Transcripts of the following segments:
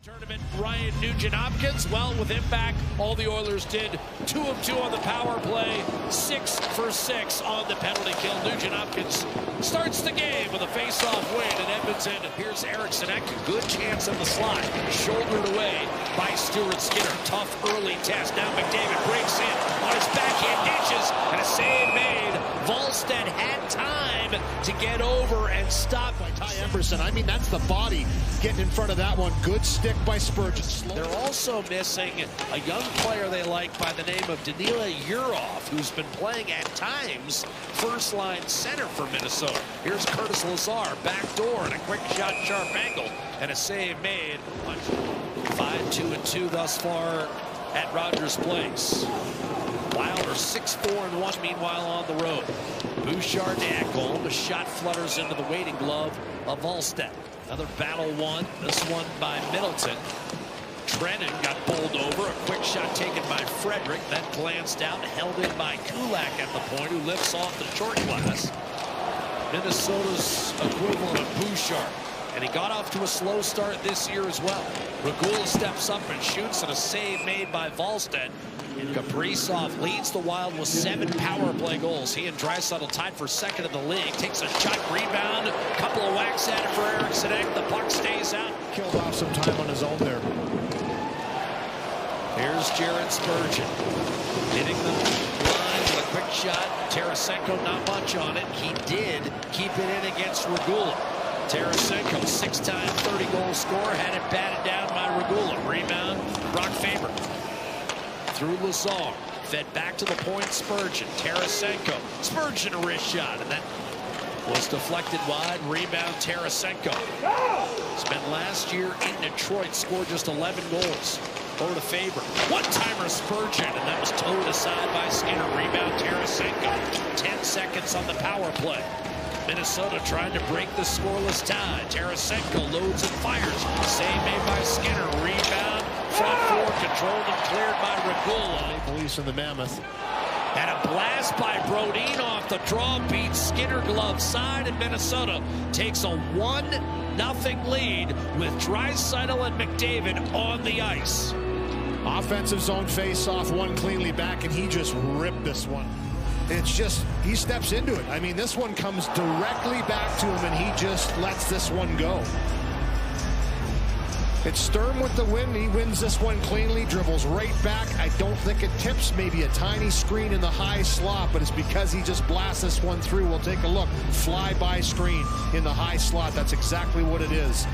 Tournament, Ryan Nugent-Hopkins, well, with him back, all the Oilers did 2 of 2 on the power play, 6 for 6 on the penalty kill. Nugent-Hopkins starts the game with a face-off win in Edmonton. Here's Eriksson, a good chance on the slide, shouldered away by Stuart Skinner. Tough early test. Now McDavid breaks in on his backhand ditches, and a save made. Wallstedt had time to get over and stop by Ty Emberson. I mean, that's the body getting in front of that one. Good stick by Spurgeon. They're also missing a young player they like by the name of Danila Yurov, who's been playing at times first-line center for Minnesota. Here's Curtis Lazar, back door, and a quick shot, sharp angle, and a save made. 5-2-2 thus far at Rogers Place. Wild are 6-4-1, meanwhile on the road. Bouchard to Ekholm. A shot flutters into the waiting glove of Wallstedt. Another battle won, this one by Middleton. Trennan got bowled over. A quick shot taken by Frederick. Then glanced out, held in by Kulak at the point, who lifts off the short glass. Minnesota's equivalent of Bouchard. And he got off to a slow start this year as well. Regula steps up and shoots, and a save made by Wallstedt. Kaprizov leads the Wild with 7 power play goals. He and Draisaitl tied for second in the league. Takes a shot, rebound, couple of whacks at it for Eriksson. The puck stays out. Killed off some time on his own there. Here's Jared Spurgeon hitting the line with a quick shot. Tarasenko not much on it. He did keep it in against Regula. Tarasenko, 6-time 30-goal scorer, had it batted down by Regula. Rebound, Brock Faber. Through Lazar, fed back to the point, Spurgeon. Tarasenko, Spurgeon a wrist shot, and that was deflected wide. Rebound, Tarasenko. Spent last year in Detroit, scored just 11 goals. Over to Faber. One-timer Spurgeon, and that was towed aside by Skinner. Rebound, Tarasenko. 10 seconds on the power play. Minnesota trying to break the scoreless tie. Tarasenko loads and fires. Save made by Skinner. Rebound. Front four controlled and cleared by Regula. Police in the Mammoth. And a blast by Brodin off the draw beats Skinner glove side, and Minnesota takes a 1-0 lead with Draisaitl and McDavid on the ice. Offensive zone face-off, one cleanly back, and he just ripped this one. It's just, he steps into it. I mean, this one comes directly back to him, and he just lets this one go. It's Sturm with the win. He wins this one cleanly, dribbles right back. I don't think it tips, maybe a tiny screen in the high slot, but it's because he just blasts this one through. We'll take a look. Fly-by screen in the high slot. That's exactly what it is.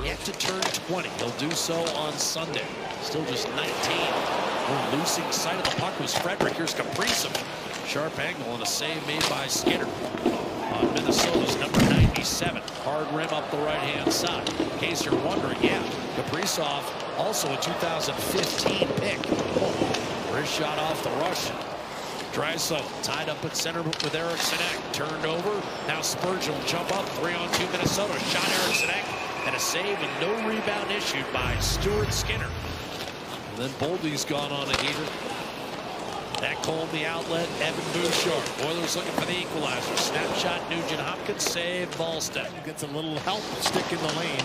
Yet to turn 20. He'll do so on Sunday. Still just 19. We're losing sight of the puck was Frederick. Here's Kaprizov. Sharp angle and a save made by Skinner. On Minnesota's number 97. Hard rim up the right-hand side. In case you're wondering, yeah, Kaprizov, also a 2015 pick. Wrist shot off the Russian. Draisaitl tied up at center with Eriksson. Turned over. Now Spurgeon will jump up. 3-on-2 Minnesota. Shot Eriksson and a save, and no rebound issued by Stuart Skinner. And then Boldy's gone on a heater. Ekholm the outlet, Evan Bouchard. Oilers looking for the equalizer. Snapshot, Nugent-Hopkins, save, Wallstedt. Gets a little help, stick in the lane.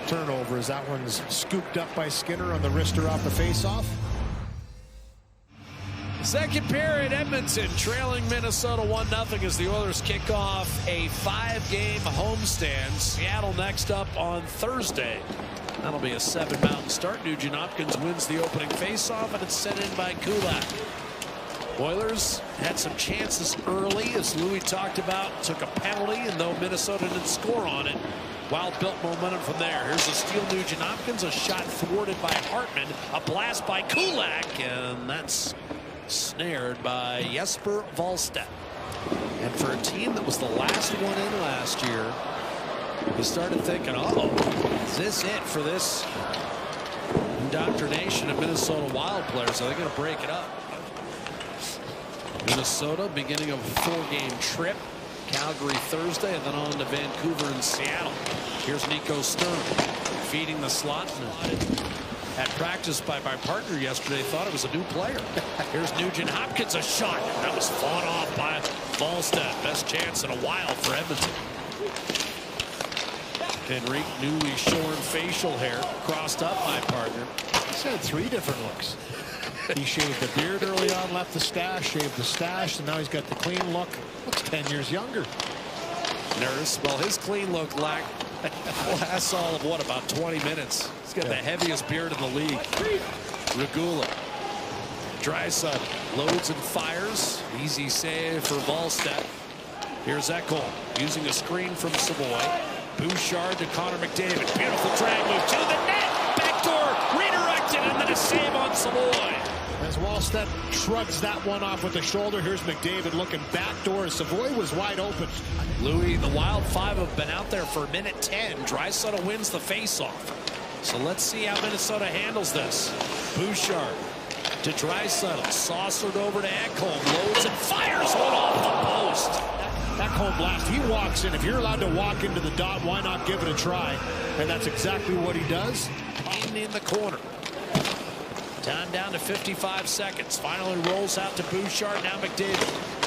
Turnover as that one's scooped up by Skinner on the wrister off the faceoff. Second period, Edmonton trailing Minnesota 1-0 as the Oilers kick off a 5-game homestand. Seattle next up on Thursday. That'll be a 7-mountain start. Nugent-Hopkins wins the opening faceoff, and it's sent in by Kulak. Oilers had some chances early, as Louis talked about, took a penalty, and though Minnesota didn't score on it, Wild built momentum from there. Here's a steal, Nugent-Hopkins, a shot thwarted by Hartman, a blast by Kulak, and that's snared by Jesper Wallstedt. And for a team that was the last one in last year, you started thinking, uh-oh, is this it for this indoctrination of Minnesota Wild players? Are they going to break it up? Minnesota beginning of a 4-game trip. Calgary Thursday, and then on to Vancouver and Seattle. Here's Nico Sturm feeding the slot. At practice by my partner yesterday, thought it was a new player. Here's Nugent-Hopkins, a shot. That was fought off by Wallstedt. Best chance in a while for Edmonton. Henrique, newly shorn facial hair, crossed up my partner. He's had 3 different looks. He shaved the beard early on, left the stash, shaved the stash, and now he's got the clean look. Looks 10 years younger. Nurse, well, his clean look lasts all of what, about 20 minutes. He's got the heaviest beard in the league. Regula. Draisaitl loads and fires. Easy save for Wallstedt. Here's Ekholm using a screen from Savoy. Bouchard to Connor McDavid. Beautiful drag move to the net. Backdoor redirected, and then a save on Savoy. As Wallstedt shrugs that one off with the shoulder, here's McDavid looking backdoor. Savoy was wide open. Louis, the Wild 5 have been out there for a minute 10. Draisaitl wins the faceoff. So let's see how Minnesota handles this. Bouchard to Draisaitl, saucered over to Ekholm, loads and fires one off the post. Ekholm blast. He walks in. If you're allowed to walk into the dot, why not give it a try? And that's exactly what he does. In the corner. Time down to 55 seconds. Finally rolls out to Bouchard. Now McDavid.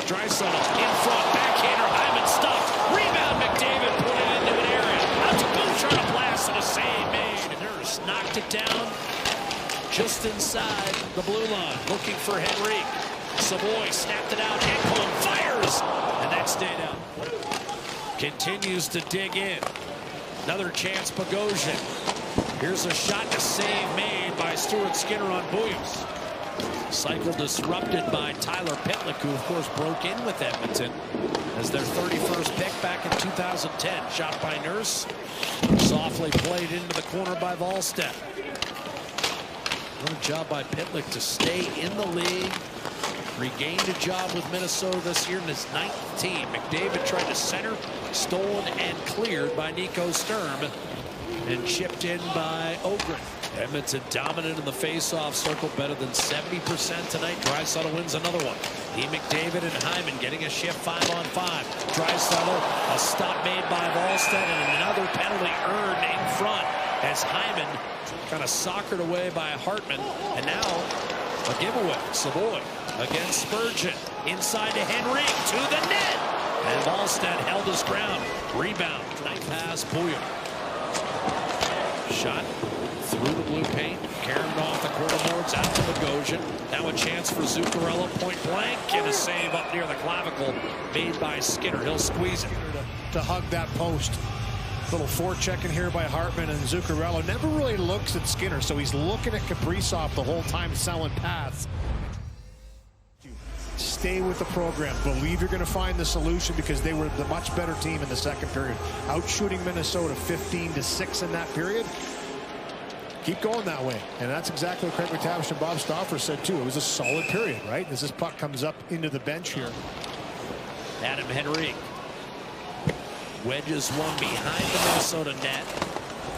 Draisaitl in front. Backhander. Hyman stopped. Rebound. McDavid put it into an area. Out to Bouchard. A blast and a save made. Nurse knocked it down just inside the blue line. Looking for Henrique. Savoy snapped it out. Ekholm fires. And that stayed out. Continues to dig in. Another chance. Bogosian. Here's a shot and a save made by Stuart Skinner on Buyos. Cycle disrupted by Tyler Pitlick, who of course broke in with Edmonton as their 31st pick back in 2010. Shot by Nurse. Softly played into the corner by Wallstedt. What a job by Pitlick to stay in the league. Regained a job with Minnesota this year in his 9th team. McDavid tried to center, stolen and cleared by Nico Sturm, and chipped in by Ogren. Edmonton dominant in the face-off circle, better than 70% tonight. Draisaitl wins another one. He, McDavid, and Hyman getting a shift 5-on-5. Draisaitl, a stop made by Wallstedt, and another penalty earned in front as Hyman kind of soccered away by Hartman. And now a giveaway. Savoy against Spurgeon. Inside to Henrique, to the net. And Wallstedt held his ground. Rebound. Night pass, Bouillon. Shot through the blue paint, carried off the corner boards out to Bogosian. Now a chance for Zuccarello, point blank, and a save up near the clavicle made by Skinner. He'll squeeze it. To hug that post. Little forechecking here by Hartman, and Zuccarello never really looks at Skinner, so he's looking at Kaprizov the whole time selling paths. Stay with the program. Believe you're going to find the solution, because they were the much better team in the second period. Outshooting Minnesota 15-6 in that period. Keep going that way. And that's exactly what Craig McTavish and Bob Stauffer said too. It was a solid period, right? As this puck comes up into the bench here. Adam Henrique wedges one behind the Minnesota net.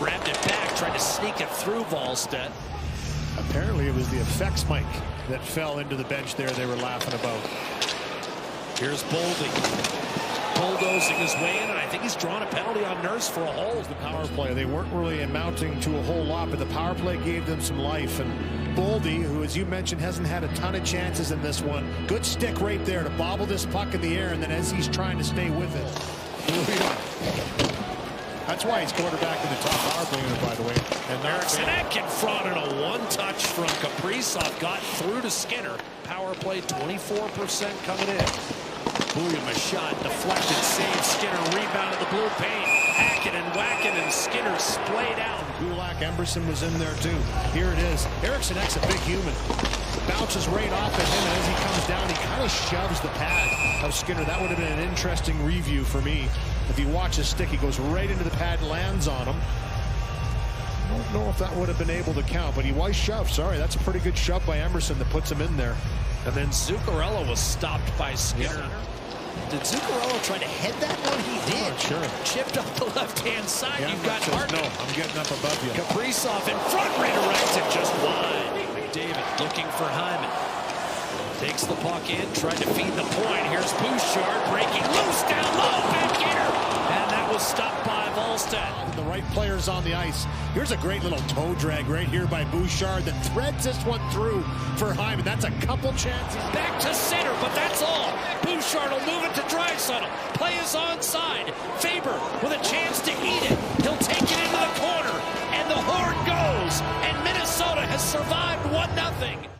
Grabbed it back, tried to sneak it through Wallstedt. Apparently it was the effects mic that fell into the bench there they were laughing about. Here's Boldy bulldozing his way in, and I think he's drawn a penalty on Nurse for a hold. The power play, they weren't really amounting to a whole lot, but the power play gave them some life. And Boldy, who as you mentioned hasn't had a ton of chances in this one, good stick right there to bobble this puck in the air, and then as he's trying to stay with it. That's why he's quarterback in the top power play unit, by the way. And Eriksson Ek in front, and a one-touch from Kaprizov got through to Skinner. Power play 24% coming in. Bouillon, a shot deflected, save. Skinner rebounded the blue paint. Hacking and whacking, and Skinner splayed out. Gulak, Emberson was in there too. Here it is. Eriksson Ek's a big human. Bounces right off at him, and as he comes down, he kind of shoves the pad of Skinner. That would have been an interesting review for me. If you watch his stick, he goes right into the pad, lands on him. I don't know if that would have been able to count, but he was shoved. Sorry, that's a pretty good shove by Emerson that puts him in there. And then Zuccarello was stopped by Skinner. Yep. Did Zuccarello try to head that one? He did. Oh, sure. Chipped up the left-hand side. Yeah, You've got Hartman. No, I'm getting up above you. Kaprizov in front, redirected just wide. McDavid looking for Hyman. Takes the puck in, tried to feed the point. Here's Bouchard breaking loose down low, back here. And that was stopped by Wallstedt. The right players on the ice. Here's a great little toe drag right here by Bouchard that threads this one through for Hyman. That's a couple chances. Back to center, but that's all. Bouchard will move it to Draisaitl. Play is onside. Faber with a chance to eat it. He'll take nothing.